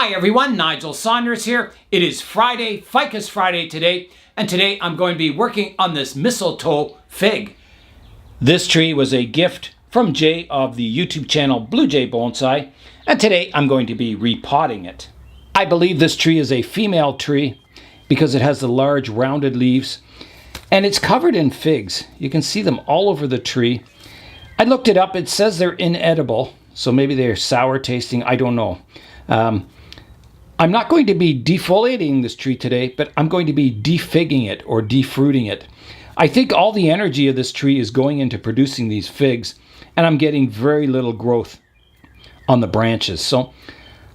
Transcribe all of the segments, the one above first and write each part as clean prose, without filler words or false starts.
Hi everyone, Nigel Saunders here. It is Friday, Ficus Friday today, and today I'm going to be working on this mistletoe fig. This tree was a gift from Jay of the YouTube channel Blue Jay Bonsai, and today I'm going to be repotting it. I believe this tree is a female tree because it has the large rounded leaves, and it's covered in figs. You can see them all over the tree. I looked it up, it says they're inedible, so maybe they're sour tasting, I don't know. I'm not going to be defoliating this tree today, but I'm going to be defigging it or defruiting it. I think all the energy of this tree is going into producing these figs, and I'm getting very little growth on the branches. So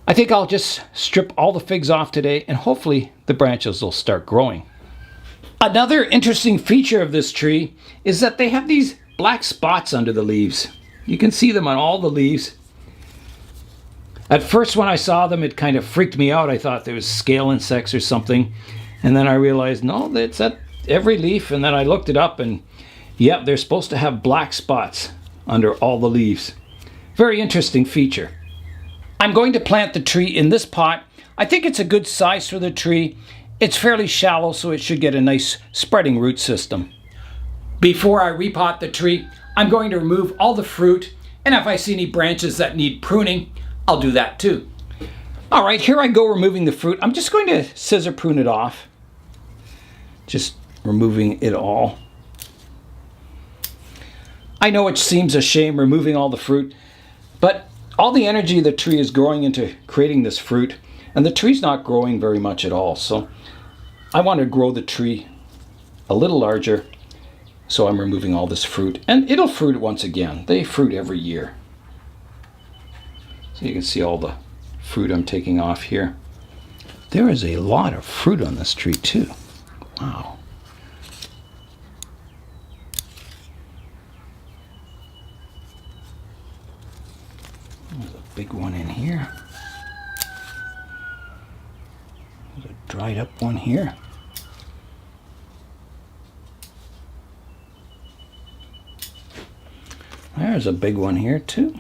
I think I'll just strip all the figs off today, and hopefully the branches will start growing. Another interesting feature of this tree is that they have these black spots under the leaves. You can see them on all the leaves. At first when I saw them, it kind of freaked me out. I thought there was scale insects or something. And then I realized, no, it's at every leaf. And then I looked it up and, yep, they're supposed to have black spots under all the leaves. Very interesting feature. I'm going to plant the tree in this pot. I think it's a good size for the tree. It's fairly shallow, so it should get a nice spreading root system. Before I repot the tree, I'm going to remove all the fruit. And if I see any branches that need pruning, I'll do that too. All right, here I go removing the fruit. I'm just going to scissor prune it off. Just removing it all. I know it seems a shame removing all the fruit, but all the energy of the tree is going into creating this fruit, and the tree's not growing very much at all. So I want to grow the tree a little larger, so I'm removing all this fruit, and it'll fruit once again. They fruit every year. So you can see all the fruit I'm taking off here. There is a lot of fruit on this tree too. Wow. There's a big one in here. There's a dried up one here. There's a big one here too.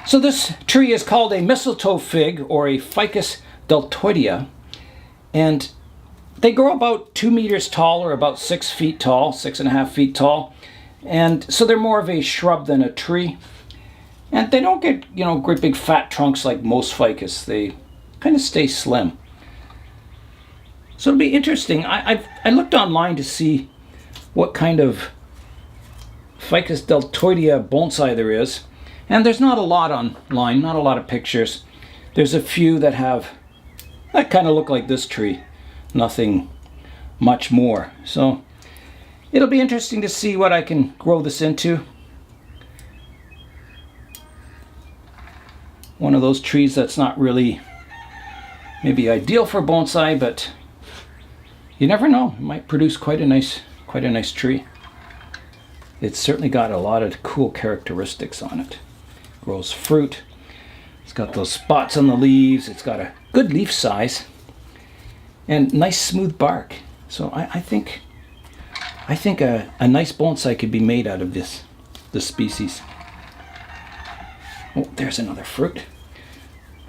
So this tree is called a mistletoe fig or a Ficus deltoidea, and they grow about 2 meters tall or about 6 feet tall, 6.5 feet tall, and so they're more of a shrub than a tree. And they don't get, great big fat trunks like most ficus. They kind of stay slim. So it'll be interesting. I looked online to see what kind of Ficus deltoidea bonsai there is. And there's not a lot online, not a lot of pictures. There's a few that kind of look like this tree. Nothing much more. So it'll be interesting to see what I can grow this into. One of those trees that's not really maybe ideal for bonsai, but you never know. It might produce quite a nice tree. It's certainly got a lot of cool characteristics on it. Grows fruit. It's got those spots on the leaves. It's got a good leaf size and nice smooth bark. So I think a nice bonsai could be made out of this species. Oh, there's another fruit.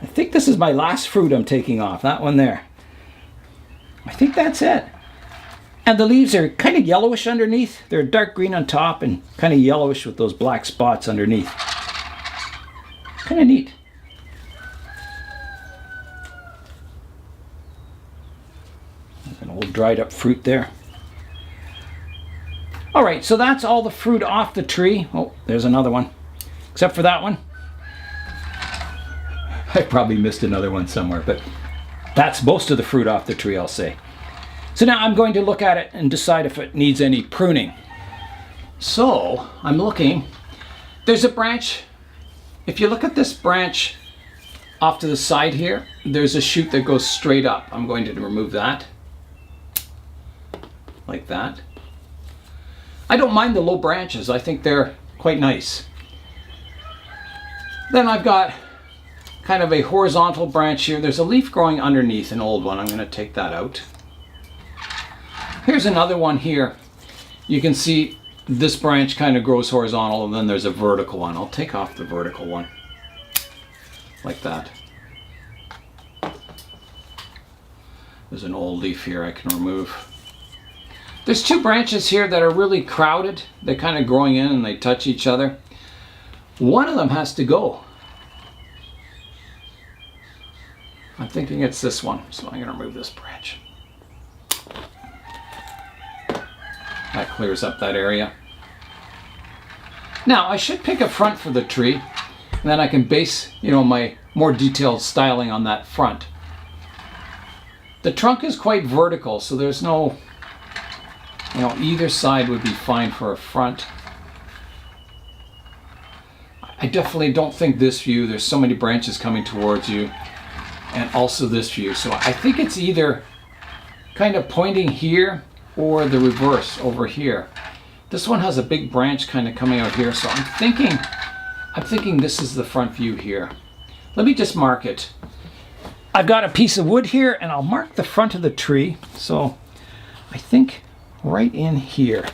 I think this is my last fruit I'm taking off. That one there. I think that's it. And the leaves are kind of yellowish underneath. They're dark green on top and kind of yellowish with those black spots underneath. Kind of neat. There's an old dried up fruit there. All right, so that's all the fruit off the tree. Oh, there's another one. Except for that one. I probably missed another one somewhere, but that's most of the fruit off the tree, I'll say. So now I'm going to look at it and decide if it needs any pruning. So I'm looking. There's a branch. If you look at this branch off to the side here, there's a shoot that goes straight up. I'm going to remove that. Like that. I don't mind the low branches. I think they're quite nice. Then I've got kind of a horizontal branch here. There's a leaf growing underneath, an old one. I'm going to take that out. Here's another one here. You can see this branch kind of grows horizontal, and then there's a vertical one. I'll take off the vertical one, like that. There's an old leaf here I can remove. There's two branches here that are really crowded. They're kind of growing in and they touch each other. One of them has to go. I'm thinking it's this one, so I'm going to remove this branch. That clears up that area. Now I should pick a front for the tree, and then I can base, my more detailed styling on that front. The trunk is quite vertical, so there's no, either side would be fine for a front. I definitely don't think this view, there's so many branches coming towards you, and also this view. So I think it's either kind of pointing here or the reverse over here. This one has a big branch kind of coming out here, so I'm thinking this is the front view here. Let me just mark it. I've got a piece of wood here, and I'll mark the front of the tree. So I think right in here.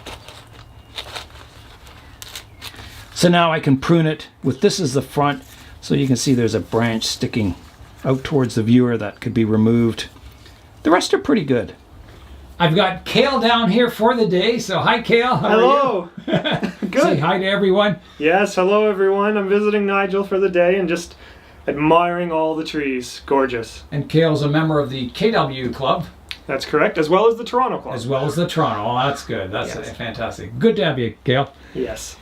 So now I can prune it with this as the front, so you can see there's a branch sticking out towards the viewer that could be removed. The rest are pretty good. I've got Kale down here for the day, so hi Kale, how hello. Are you? Good. Say hi to everyone. Yes, hello everyone. I'm visiting Nigel for the day and just admiring all the trees. Gorgeous. And Kale's a member of the KW Club. That's correct, as well as the Toronto Club. As well as the Toronto. Oh, that's good. That's fantastic. Good to have you, Kale. Yes.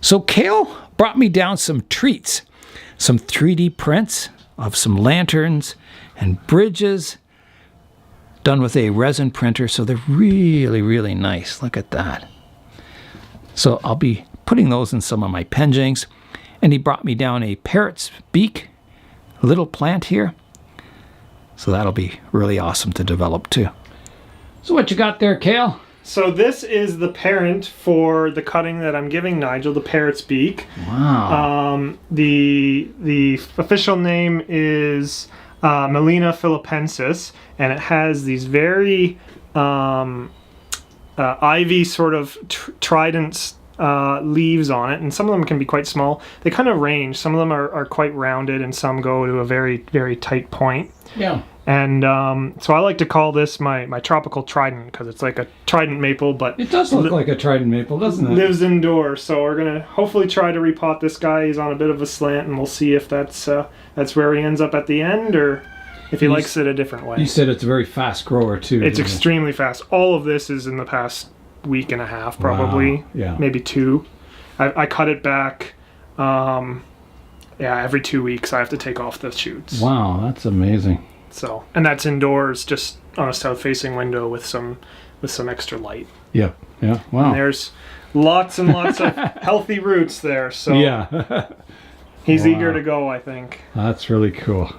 So Kale brought me down some treats, some 3D prints of some lanterns and bridges done with a resin printer, so they're really, really nice. Look at that. So I'll be putting those in some of my penjings. And he brought me down a parrot's beak, little plant here. So that'll be really awesome to develop too. So what you got there, Kale? So this is the parent for the cutting that I'm giving Nigel, the parrot's beak. Wow. The official name is Gmelina philippensis, and it has these very ivy sort of trident leaves on it, and some of them can be quite small. They kind of range. Some of them are quite rounded, and some go to a very, very tight point. Yeah. And so I like to call this my tropical trident, because it's like a trident maple, but It does look like a trident maple, doesn't it? lives indoors. So we're gonna hopefully try to repot this guy. He's on a bit of a slant, and we'll see if that's where he ends up at the end, or if he likes it a different way. You said it's a very fast grower too. It's extremely fast. All of this is in the past week and a half, probably. Wow. Yeah. Maybe two. I cut it back. Every 2 weeks I have to take off the shoots. Wow, that's amazing. So, and that's indoors, just on a south-facing window with some extra light. Yeah. Yeah. Wow. And there's lots and lots of healthy roots there. So Yeah. he's Wow. eager to go, I think. That's really cool.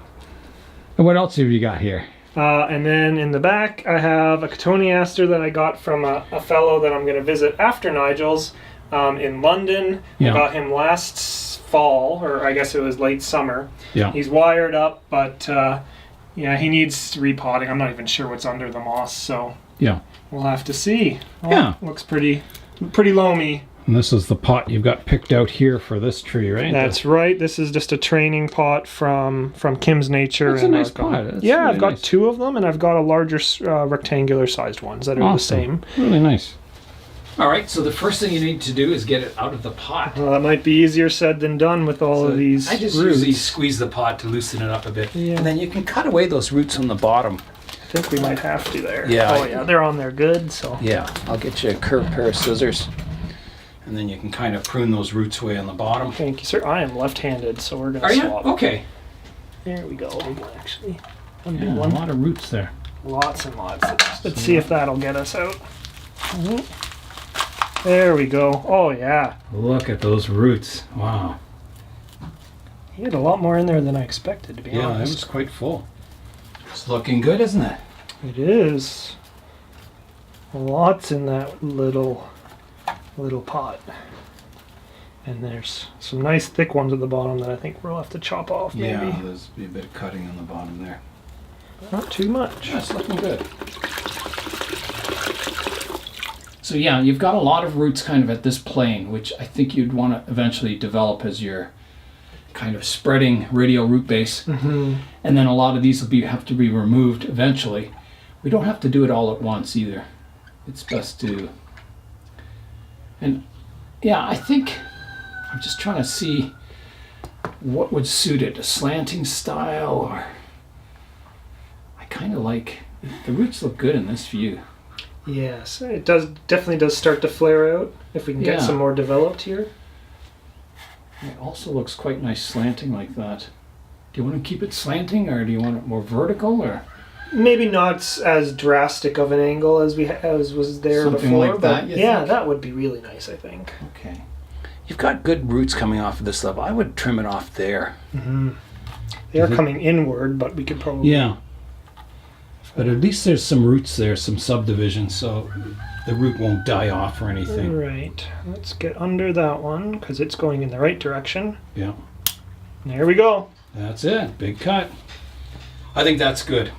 And what else have you got here? And then in the back, I have a Cotoneaster that I got from a fellow that I'm going to visit after Nigel's in London. Yeah. I got him last fall, or I guess it was late summer. Yeah. He's wired up, but he needs repotting. I'm not even sure what's under the moss, so Yeah. we'll have to see. Oh, Yeah. Looks pretty loamy. And this is the pot you've got picked out here for this tree, right? That's right. This is just a training pot from Kim's Nature. That's a in nice Argonne. pot. That's Yeah, really I've got nice. 2 of them, and I've got a larger rectangular sized ones that are the same. Really nice. All right, so the first thing you need to do is get it out of the pot. Well, that might be easier said than done with all of these I just roots. usually squeeze the pot to loosen it up a bit. Yeah. And then you can cut away those roots on the bottom. I think we might have to there. Yeah. Oh yeah, they're on there good. So Yeah, I'll get you a curved pair of scissors. And then you can kind of prune those roots away on the bottom. thank you, sir. I am left-handed, so we're gonna Are you? swap. Okay. There we go. Actually, one big Yeah, a one. lot of roots there. Lots and lots. Let's see if that'll get us out. There we go. Oh yeah. Look at those roots. Wow. You had a lot more in there than I expected, to be Yeah, it honest. was quite full. It's looking good, isn't it? It is. Lots in that little pot. And there's some nice thick ones at the bottom that I think we'll have to chop off, maybe. Yeah, there's be a bit of cutting on the bottom there. Not too much. Yeah, it's looking good. So yeah, you've got a lot of roots kind of at this plane, which I think you'd want to eventually develop as your kind of spreading radial root base. Mm-hmm. And then a lot of these will have to be removed eventually. We don't have to do it all at once either. It's best to... And yeah, I think I'm just trying to see what would suit it. A slanting style, or... I kind of like... The roots look good in this view. Yes, it definitely does start to flare out if we can get some more developed here. It also looks quite nice slanting like that. Do you want to keep it slanting, or do you want it more vertical, or maybe not as drastic of an angle as was there something before? like that? Yeah, that would be really nice, I think. Okay, you've got good roots coming off of this level. I would trim it off there. Mm-hmm. They are coming inward, but we could probably But at least there's some roots there, some subdivision, so the root won't die off or anything. Right. Let's get under that one because it's going in the right direction. Yeah. There we go. That's it. Big cut. I think that's good.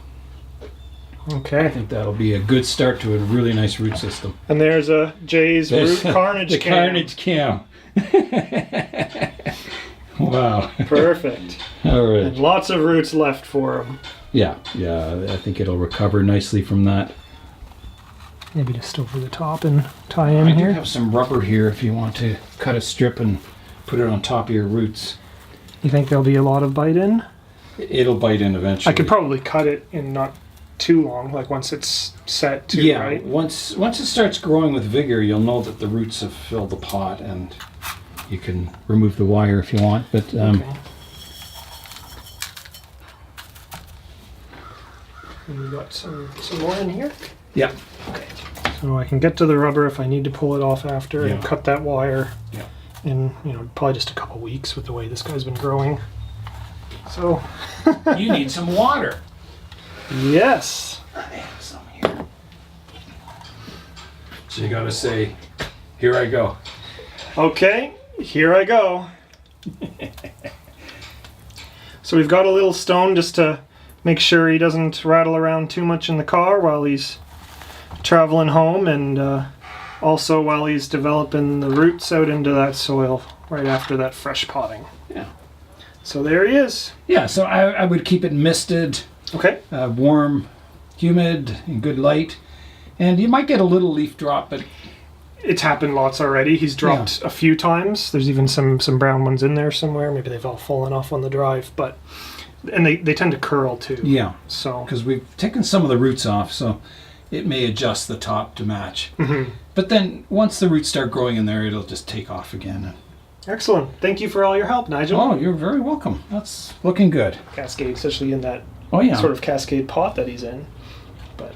Okay. I think that'll be a good start to a really nice root system. And there's a Jay's root carnage the cam. carnage cam. Wow. Perfect. All right. And lots of roots left for him. Yeah, I think it'll recover nicely from that. Maybe just over the top and tie in I here. do have some rubber here if you want to cut a strip and put it on top of your roots. You think there'll be a lot of bite in? It'll bite in eventually. I could probably cut it in not too long, like once it's set too, right? Once it starts growing with vigor, you'll know that the roots have filled the pot, and you can remove the wire if you want. But Okay. And we got some more in here. Yeah. Okay. So I can get to the rubber if I need to pull it off after and Yeah. cut that wire. Yeah. In probably just a couple weeks with the way this guy's been growing. So You need some water. yes. I have some here. So you gotta say, "Here I go." Okay, here I go. So we've got a little stone just to make sure he doesn't rattle around too much in the car while he's traveling home, and also while he's developing the roots out into that soil right after that fresh potting. Yeah. So there he is. Yeah. So I would keep it misted, Okay. warm, humid, in good light, and you might get a little leaf drop, but It's happened lots already. He's dropped a few times. There's even some brown ones in there somewhere. Maybe they've all fallen off on the drive, and they tend to curl too. yeah, So because we've taken some of the roots off, so it may adjust the top to match. Mhm. But then once the roots start growing in there, it'll just take off again. Excellent. Thank you for all your help, Nigel. Oh, you're very welcome. That's looking good. Cascade, especially in that Oh yeah. sort of cascade pot that he's in. But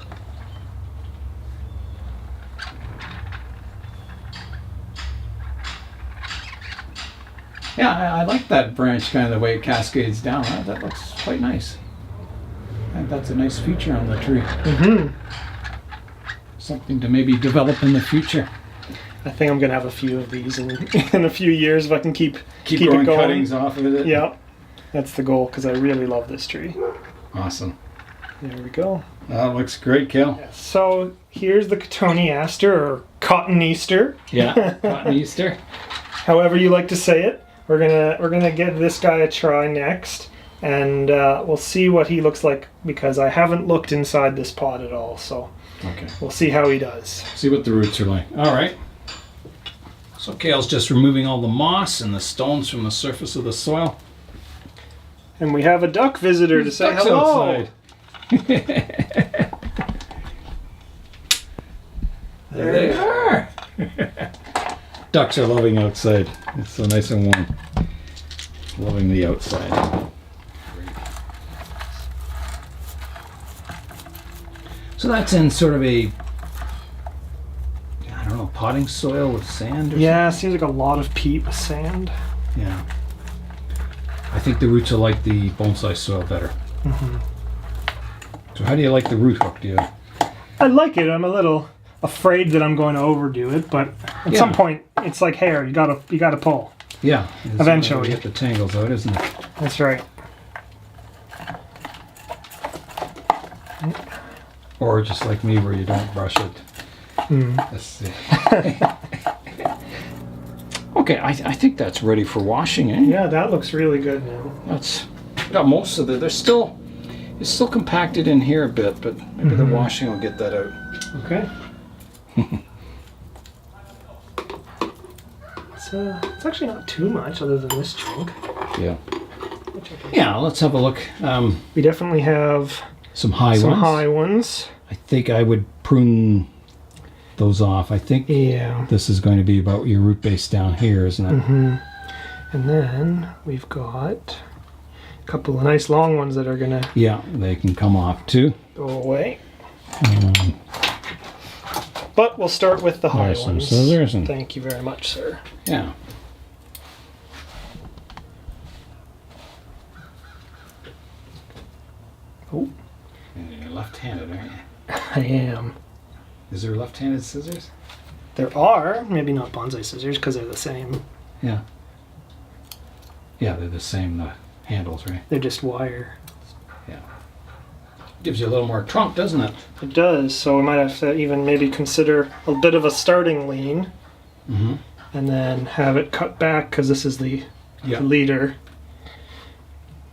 Yeah, I like that branch, kind of the way it cascades down. That looks quite nice. And that's a nice feature on the tree. mm-hmm. Something to maybe develop in the future. I think I'm gonna have a few of these in a few years if I can keep Keep it growing going. cuttings off of it. Yeah, that's the goal because I really love this tree. Awesome. There we go. That looks great, Kale. So here's the Cotoneaster or Cotoneaster, Yeah, Cotoneaster. however you like to say it. We're gonna give this guy a try next, and we'll see what he looks like because I haven't looked inside this pot at all. So Okay. we'll see how he does. See what the roots are like. All right. So Kale's just removing all the moss and the stones from the surface of the soil. And we have a duck visitor to say Ducks hello. outside. There they are. Ducks are loving outside. It's so nice and warm. Loving the outside. So that's in sort of a, I don't know, potting soil with sand or Yeah, seems like a lot of peat with sand. something? Yeah. I think the roots are like the bonsai soil better. Mm-hmm. So how do you like the root hook? Do you? I like it. I'm a little afraid that I'm going to overdo it, but at some point it's like hair. You gotta pull. Yeah. It's Eventually. get the tangles out, isn't it? That's right. Or just like me where you don't brush it. Let's see. Okay, I think that's ready for washing, eh? Yeah, that looks really good now. That's got most of it. It's still compacted in here a bit, but maybe the washing will get that out. Okay. It's actually not too much other than this chunk. Yeah. Yeah, let's have a look. We definitely have some high ones. I think I would prune those off. I think this is going to be about your root base down here, isn't it? And then we've got a couple of nice long ones that are going to... Yeah, they can come off too. Go away. But we'll start with the high ones. Thank you very much, sir. Yeah. Oh. You're left-handed, aren't you? I am. Is there left-handed scissors? There are. Maybe not bonsai scissors because they're the same. Yeah. Yeah, they're the same, the handles, right? They're just wire. Yeah. Gives you a little more trunk, doesn't it? It does, so we might have to even maybe consider a bit of a starting lean. And then have it cut back because this is the leader.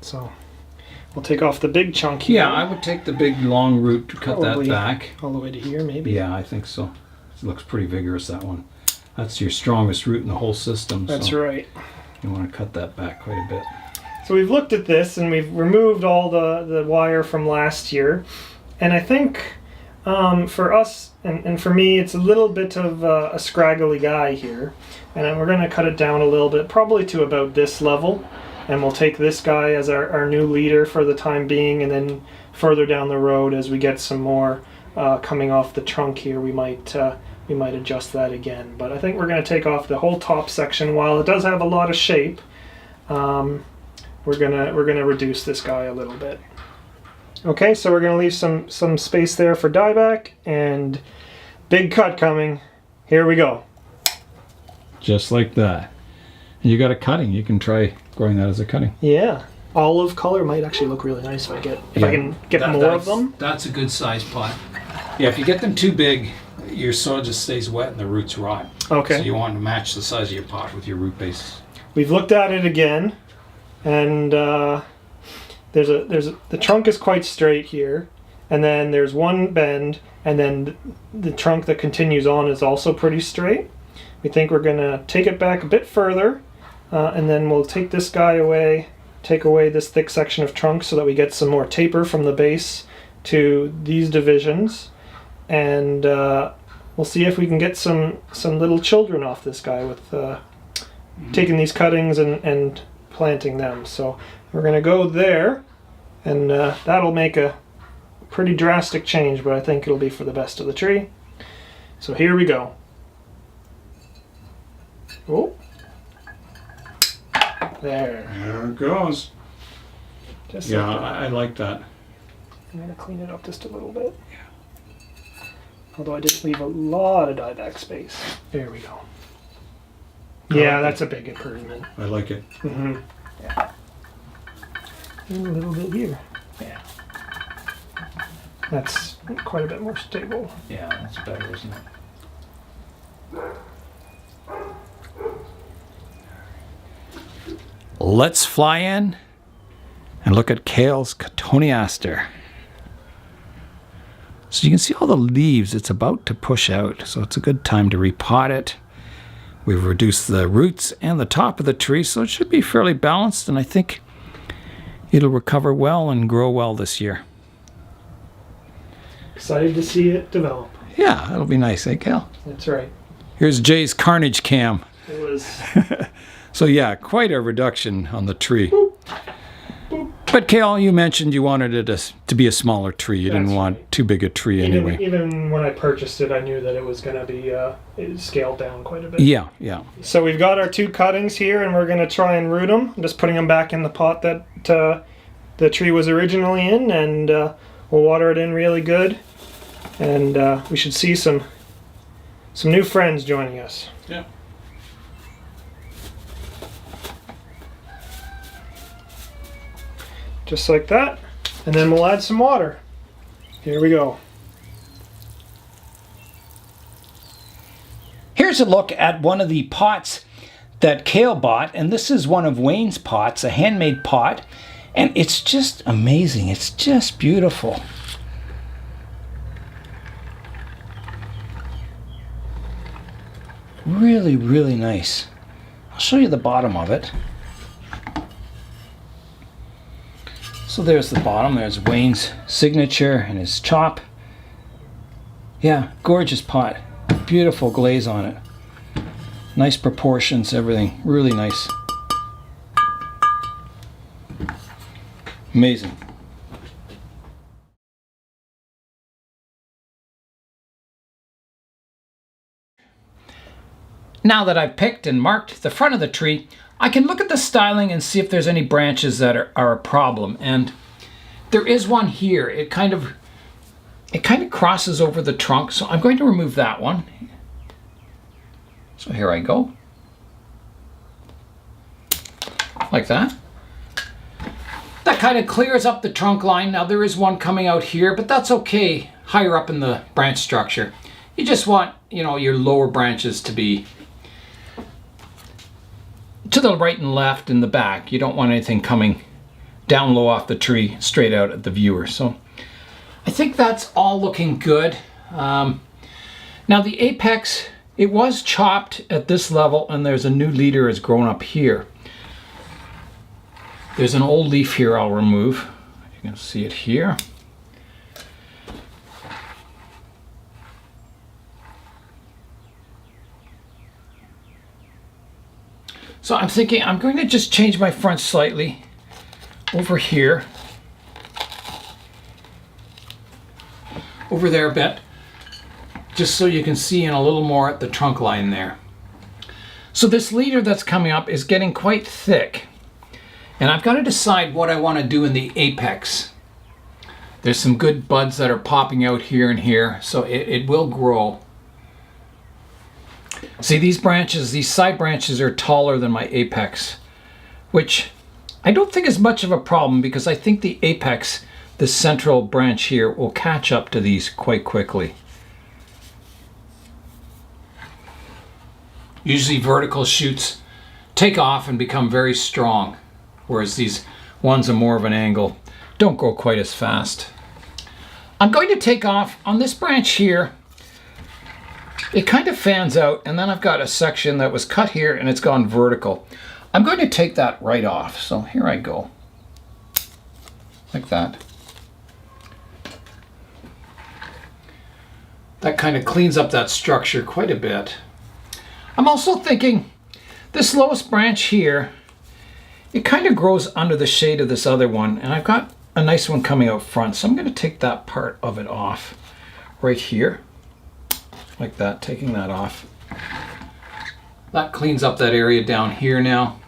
So we'll take off the big chunk here. Yeah, I would take the big long root to cut that back. All the way to here, maybe? Yeah, I think so. It looks pretty vigorous, that one. That's your strongest root in the whole system. That's right. You want to cut that back quite a bit. So we've looked at this and we've removed all the wire from last year. And I think for us and for me, it's a little bit of a scraggly guy here. And we're going to cut it down a little bit, probably to about this level. And we'll take this guy as our new leader for the time being. And then further down the road, as we get some more coming off the trunk here, we might adjust that again. But I think we're going to take off the whole top section. While it does have a lot of shape, we're gonna reduce this guy a little bit. Okay, so we're gonna leave some space there for dieback, and big cut coming. Here we go. Just like that. And you got a cutting. You can try growing that as a cutting. Yeah, olive color might actually look really nice if I can get more of them. That's a good size pot. Yeah, if you get them too big, your soil just stays wet and the roots rot. Okay. So you want to match the size of your pot with your root base. We've looked at it again. And the trunk is quite straight here, and then there's one bend, and then the trunk that continues on is also pretty straight. We think we're going to take it back a bit further, and then we'll take this guy away, take away this thick section of trunk so that we get some more taper from the base to these divisions, and we'll see if we can get some little children off this guy with taking these cuttings and planting them. So we're going to go there, and that'll make a pretty drastic change, but I think it'll be for the best of the tree. So here we go. Oh, there it goes. Just yeah, like that. I like that. I'm going to clean it up just a little bit. Although I did leave a lot of dieback space. There we go. Yeah, that's a big improvement. I like it. Yeah. And a little bit here. Yeah. That's quite a bit more stable. Yeah, that's better, isn't it? Let's fly in and look at Kale's Cotoneaster. So you can see all the leaves it's about to push out, so it's a good time to repot it. We've reduced the roots and the top of the tree, so it should be fairly balanced, and I think it'll recover well and grow well this year. Excited to see it develop. Yeah, that'll be nice, eh, Kale? That's right. Here's Jay's carnage cam. It was... So yeah, quite a reduction on the tree. Boop. Boop. But Kale, you mentioned you wanted it to be a smaller tree. You didn't want too big a tree anyway. Even when I purchased it, I knew that it was going to be scaled down quite a bit. Yeah, yeah. So we've got our two cuttings here, and we're going to try and root them. I'm just putting them back in the pot that the tree was originally in, and we'll water it in really good. And we should see some new friends joining us. Yeah. Just like that, and then we'll add some water. Here we go. here's a look at one of the pots that Kale bought, and this is one of Wayne's pots, a handmade pot, and it's just amazing. It's just beautiful. Really, really nice. I'll show you the bottom of it. So there's the bottom. There's Wayne's signature and his chop. Yeah, gorgeous pot. Beautiful glaze on it. Nice proportions, everything. Really nice. Amazing. Now that I've picked and marked the front of the tree, I can look at the styling and see if there's any branches that are a problem. And there is one here. It kind of crosses over the trunk, so I'm going to remove that one. So here I go. Like that. That kind of clears up the trunk line. Now there is one coming out here, but that's okay higher up in the branch structure. You just want, your lower branches to be to the right and left in the back. You don't want anything coming down low off the tree straight out at the viewer. So I think that's all looking good. Now the apex, it was chopped at this level, and there's a new leader has grown up here. There's an old leaf here I'll remove. You can see it here. So I'm thinking I'm going to just change my front slightly over here. Over there a bit. Just so you can see in a little more at the trunk line there. So this leader that's coming up is getting quite thick. And I've got to decide what I want to do in the apex. There's some good buds that are popping out here and here, so it will grow. See, these branches, these side branches are taller than my apex, which I don't think is much of a problem because I think the apex, the central branch here, will catch up to these quite quickly. Usually vertical shoots take off and become very strong, whereas these ones are more of an angle, don't grow quite as fast. I'm going to take off on this branch here. It kind of fans out, and then I've got a section that was cut here and it's gone vertical. I'm going to take that right off. So here I go. Like that. That kind of cleans up that structure quite a bit. I'm also thinking this lowest branch here, it kind of grows under the shade of this other one, and I've got a nice one coming out front. So I'm going to take that part of it off right here. Like that, taking that off. That cleans up that area down here now.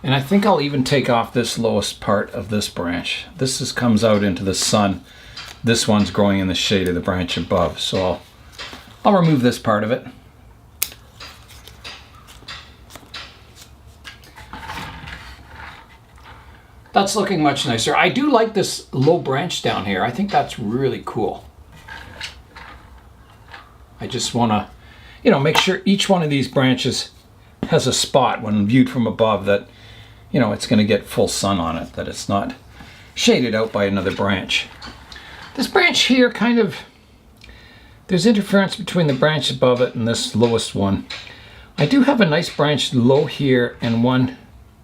And I think I'll even take off this lowest part of this branch. This comes out into the sun. This one's growing in the shade of the branch above. So I'll remove this part of it. That's looking much nicer. I do like this low branch down here. I think that's really cool. I just want to, make sure each one of these branches has a spot when viewed from above that, it's going to get full sun on it, that it's not shaded out by another branch. This branch here there's interference between the branch above it and this lowest one. I do have a nice branch low here and one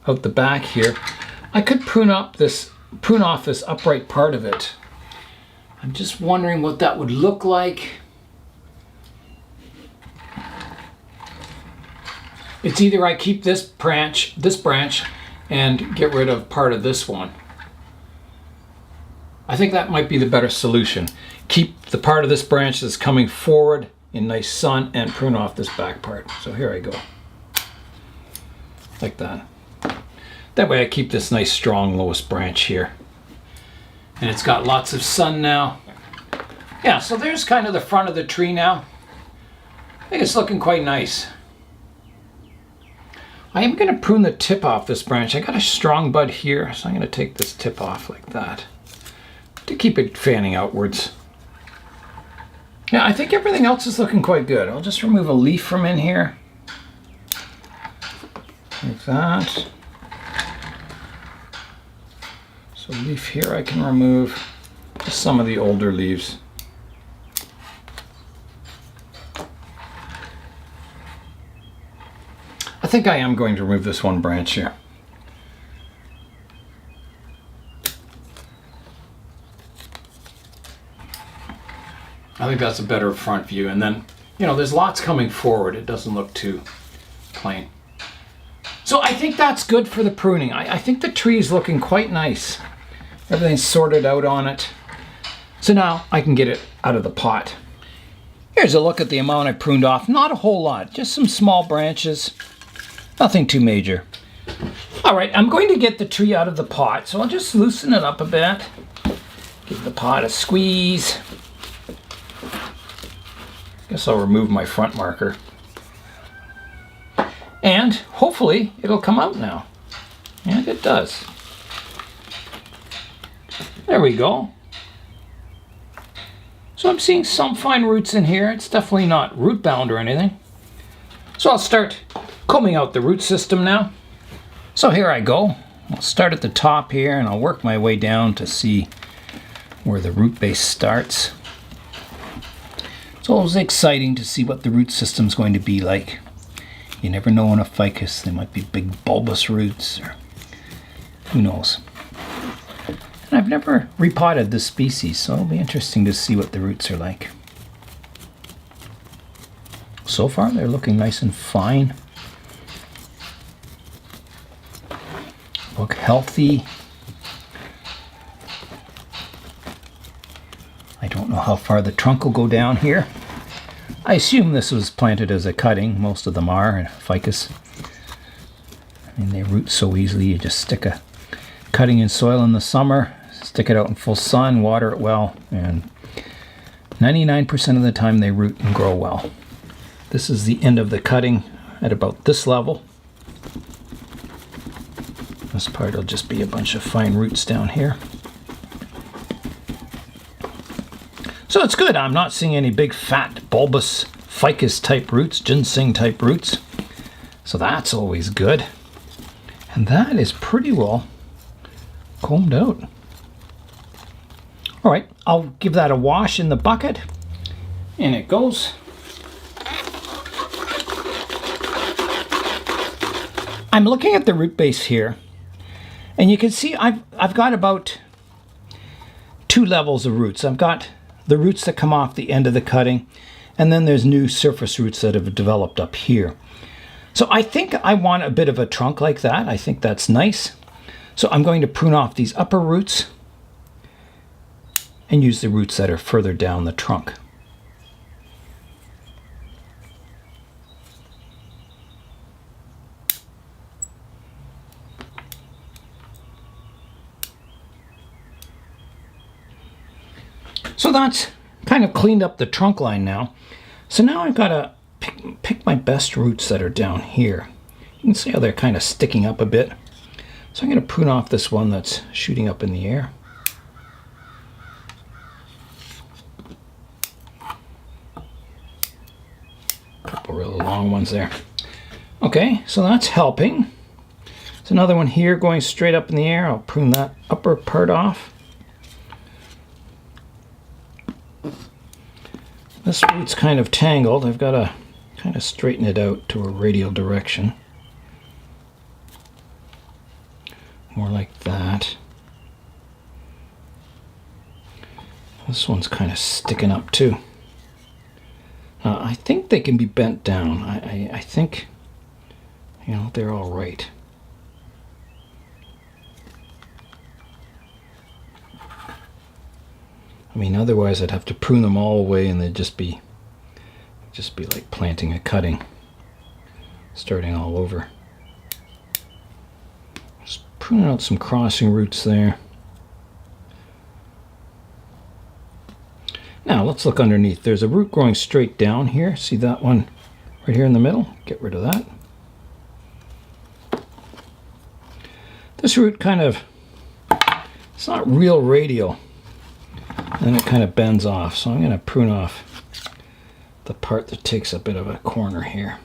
out the back here. I could prune off this upright part of it. I'm just wondering what that would look like. It's either I keep this branch and get rid of part of this one. I think that might be the better solution. Keep the part of this branch that's coming forward in nice sun and prune off this back part. So here I go. Like that. That way I keep this nice strong lowest branch here. And it's got lots of sun now. Yeah, so there's kind of the front of the tree now. I think it's looking quite nice. I am going to prune the tip off this branch. I got a strong bud here, so I'm going to take this tip off like that to keep it fanning outwards. Yeah, I think everything else is looking quite good. I'll just remove a leaf from in here. Like that. So leaf here I can remove. Just some of the older leaves. I think I am going to remove this one branch here. I think that's a better front view. And then, you know, there's lots coming forward. It doesn't look too plain. So I think that's good for the pruning. I think the tree is looking quite nice. Everything's sorted out on it. So now I can get it out of the pot. Here's a look at the amount I pruned off. Not a whole lot, just some small branches. Nothing too major. All right, I'm going to get the tree out of the pot, so I'll just loosen it up a bit. Give the pot a squeeze. Guess I'll remove my front marker. And hopefully it'll come out now. And it does. There we go. So I'm seeing some fine roots in here. It's definitely not root bound or anything. So I'll start combing out the root system now. So here I go. I'll start at the top here and I'll work my way down to see where the root base starts. It's always exciting to see what the root system's going to be like. You never know in a ficus. They might be big bulbous roots or who knows. And I've never repotted this species, so it'll be interesting to see what the roots are like. So far, they're looking nice and fine. Look healthy. I don't know how far the trunk will go down here. I assume this was planted as a cutting. Most of them are in ficus. I mean, they root so easily. You just stick a cutting in soil in the summer, stick it out in full sun, water it well, and 99% of the time they root and grow well. This is the end of the cutting at about this level. This part will just be a bunch of fine roots down here. So it's good. I'm not seeing any big fat bulbous ficus type roots, ginseng type roots. So that's always good. And that is pretty well combed out. All right, I'll give that a wash in the bucket. And it goes. I'm looking at the root base here. And you can see I've got about 2 levels of roots. I've got the roots that come off the end of the cutting, and then there's new surface roots that have developed up here. So I think I want a bit of a trunk like that. I think that's nice. So I'm going to prune off these upper roots and use the roots that are further down the trunk. So that's kind of cleaned up the trunk line now. So now I've got to pick my best roots that are down here. You can see how they're kind of sticking up a bit. So I'm going to prune off this one that's shooting up in the air. A couple really long ones there. Okay, so that's helping. There's another one here going straight up in the air. I'll prune that upper part off. This root's kind of tangled. I've got to kind of straighten it out to a radial direction. More like that. This one's kind of sticking up too. I think they can be bent down. I think, you know, they're all right. I mean, otherwise I'd have to prune them all away and they'd just be like planting a cutting, starting all over. Just pruning out some crossing roots there. Now let's look underneath. There's a root growing straight down here. See that one right here in the middle? Get rid of that. This root kind of, it's not real radial. And then it kind of bends off. So I'm going to prune off the part that takes a bit of a corner here.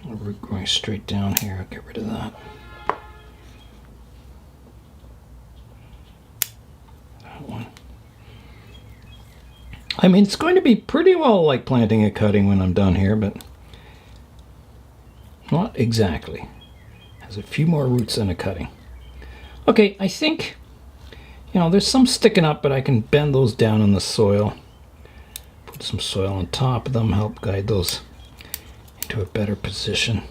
Root going straight down here. I'll get rid of that. That one. I mean, it's going to be pretty well like planting a cutting when I'm done here, but not exactly. Has a few more roots than a cutting. Okay, I think, you know, there's some sticking up, but I can bend those down in the soil. Put some soil on top of them, help guide those into a better position.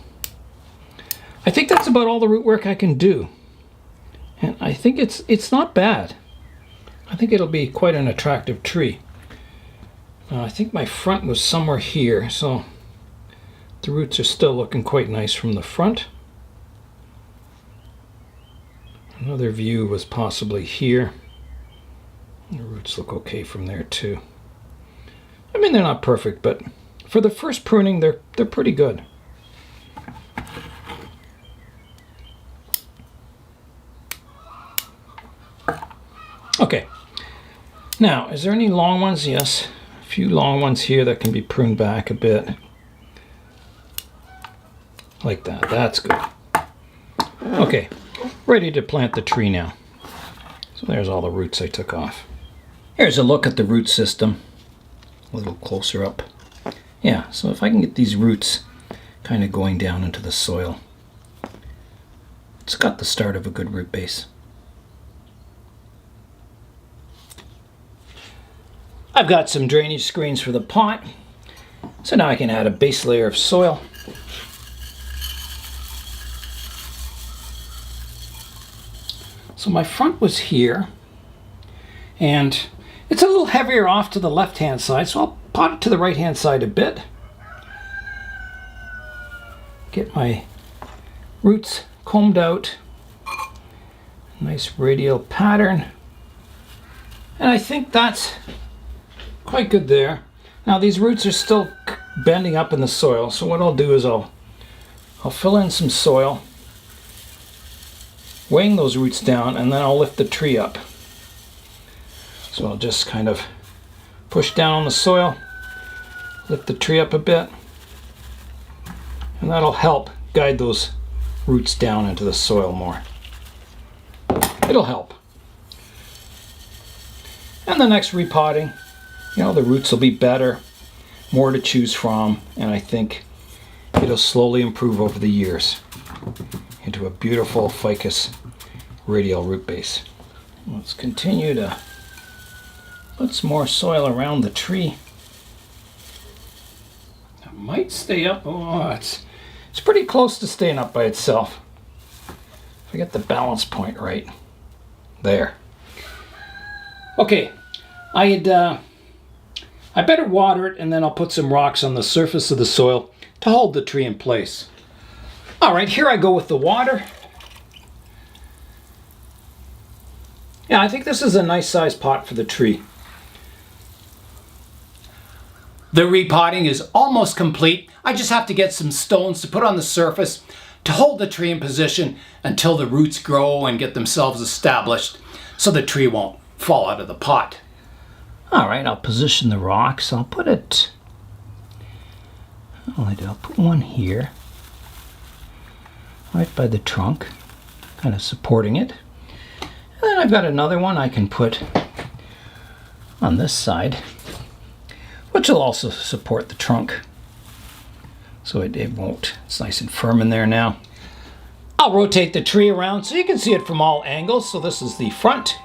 I think that's about all the root work I can do. And I think it's not bad. I think it'll be quite an attractive tree. I think my front was somewhere here, so the roots are still looking quite nice from the front. Another view was possibly here. The roots look okay from there too. I mean, they're not perfect, but for the first pruning, they're pretty good. Okay. Now, is there any long ones? Yes. A few long ones here that can be pruned back a bit. Like that. That's good. Okay. Ready to plant the tree now. So there's all the roots I took off. Here's a look at the root system. A little closer up. Yeah, so if I can get these roots kind of going down into the soil, it's got the start of a good root base. I've got some drainage screens for the pot, so now I can add a base layer of soil. So my front was here, and it's a little heavier off to the left-hand side, so I'll pot it to the right-hand side a bit. Get my roots combed out. Nice radial pattern. And I think that's quite good there. Now these roots are still bending up in the soil, so what I'll do is I'll fill in some soil, weighing those roots down, and then I'll lift the tree up. So I'll just kind of push down on the soil, lift the tree up a bit, and that'll help guide those roots down into the soil more. It'll help. And the next repotting, you know, the roots will be better, more to choose from, and I think it'll slowly improve over the years into a beautiful ficus radial root base. Let's continue to put some more soil around the tree. It might stay up. Oh, it's pretty close to staying up by itself. If I get the balance point right. There. Okay, I better water it, and then I'll put some rocks on the surface of the soil to hold the tree in place. All right, here I go with the water. Yeah, I think this is a nice size pot for the tree. The repotting is almost complete. I just have to get some stones to put on the surface to hold the tree in position until the roots grow and get themselves established so the tree won't fall out of the pot. All right, I'll position the rocks. I'll put it, I'll put one here, right by the trunk, kind of supporting it. And then I've got another one I can put on this side, which will also support the trunk. So it won't, it's nice and firm in there now. I'll rotate the tree around so you can see it from all angles. So this is the front.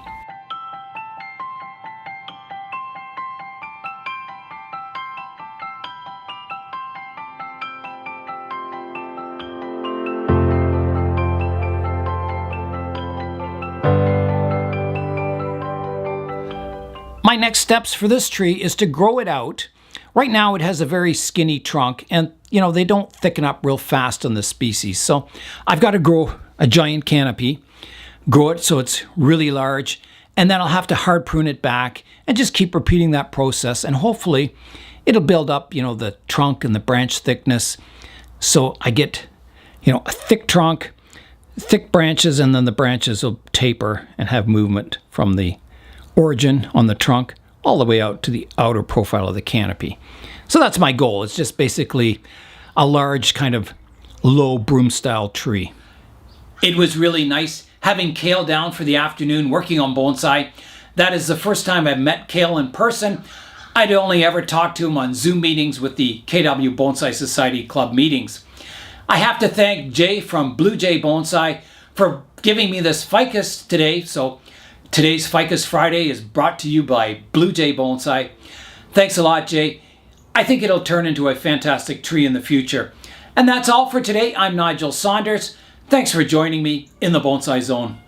My next steps for this tree is to grow it out. Right now it has a very skinny trunk, and you know, they don't thicken up real fast on this species. So I've got to grow a giant canopy, grow it so it's really large, and then I'll have to hard prune it back and just keep repeating that process, and hopefully it'll build up, you know, the trunk and the branch thickness, so I get, you know, a thick trunk, thick branches, and then the branches will taper and have movement from the origin on the trunk all the way out to the outer profile of the canopy. So that's my goal. It's just basically a large kind of low broom style tree. It was really nice having Kale down for the afternoon working on bonsai. That is the first time I've met Kale in person. I'd only ever talked to him on Zoom meetings with the KW Bonsai Society Club meetings. I have to thank Jay from Blue Jay Bonsai for giving me this ficus today. So today's Ficus Friday is brought to you by Blue Jay Bonsai. Thanks a lot, Jay. I think it'll turn into a fantastic tree in the future. And that's all for today. I'm Nigel Saunders. Thanks for joining me in the Bonsai Zone.